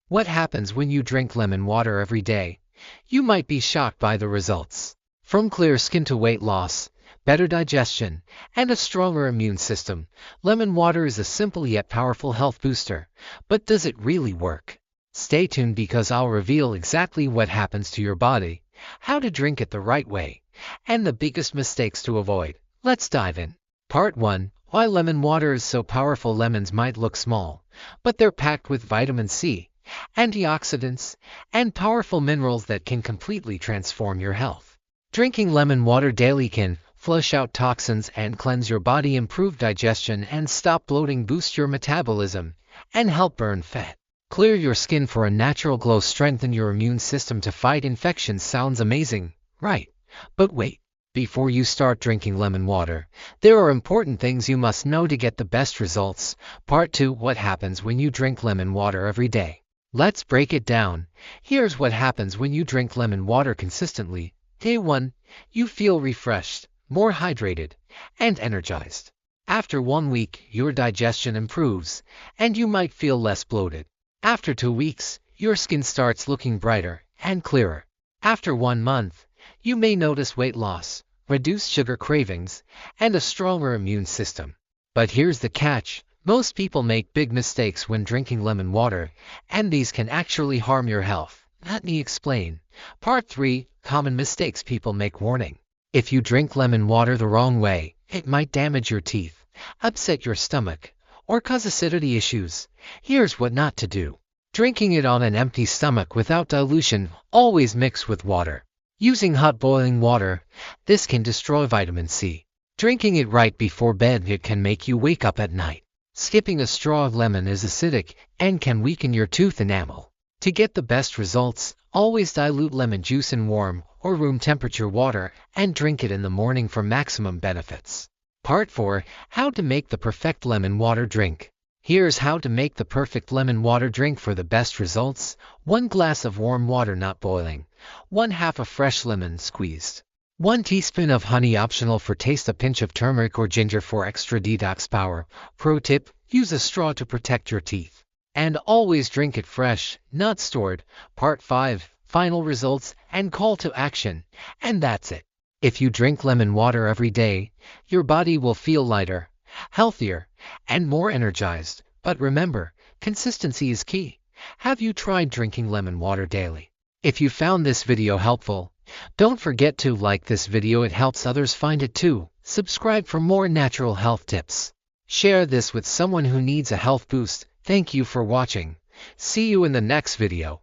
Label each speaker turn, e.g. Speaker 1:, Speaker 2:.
Speaker 1: What happens when you drink lemon water every day? You might be shocked by the results. From clear skin to weight loss, better digestion, and a stronger immune system, lemon water is a simple yet powerful health booster. But does it really work? Stay tuned because I'll reveal exactly what happens to your body, how to drink it the right way, and the biggest mistakes to avoid. Let's dive in. Part 1. Why lemon water is so powerful. Lemons might look small, but they're packed with vitamin C, antioxidants, and powerful minerals that can completely transform your health. Drinking lemon water daily can flush out toxins and cleanse your body, improve digestion and stop bloating, boost your metabolism, and help burn fat. Clear your skin for a natural glow, strengthen your immune system to fight infections. Sounds amazing, right? But wait. Before you start drinking lemon water, there are important things you must know to get the best results. Part 2. What happens when you drink lemon water every day? Let's break it down. Here's what happens when you drink lemon water consistently. Day 1. You feel refreshed, more hydrated, and energized. After 1 week, your digestion improves, and you might feel less bloated. After 2 weeks, your skin starts looking brighter and clearer. After 1 month, you may notice weight loss, reduced sugar cravings, and a stronger immune system. But here's the catch. Most people make big mistakes when drinking lemon water, and these can actually harm your health. Let me explain. Part 3. Common mistakes people make. Warning. If you drink lemon water the wrong way, it might damage your teeth, upset your stomach, or cause acidity issues. Here's what not to do. Drinking it on an empty stomach without dilution. Always mix with water. Using hot boiling water, this can destroy vitamin C. Drinking it right before bed, it can make you wake up at night. Skipping a straw of lemon is acidic and can weaken your tooth enamel. To get the best results, always dilute lemon juice in warm or room temperature water and drink it in the morning for maximum benefits. Part 4. How to make the perfect lemon water drink. Here's how to make the perfect lemon water drink for the best results. 1 glass of warm water, not boiling. 1/2 of fresh lemon squeezed. 1 teaspoon of honey, optional for taste. A pinch of turmeric or ginger for extra detox power. Pro tip: use a straw to protect your teeth. And always drink it fresh, not stored. Part 5. Final results and call to action. And that's it. If you drink lemon water every day, your body will feel lighter, healthier, and more energized. But remember, consistency is key. Have you tried drinking lemon water daily? If you found this video helpful, don't forget to like this video. It helps others find it too. Subscribe for more natural health tips. Share this with someone who needs a health boost. Thank you for watching. See you in the next video.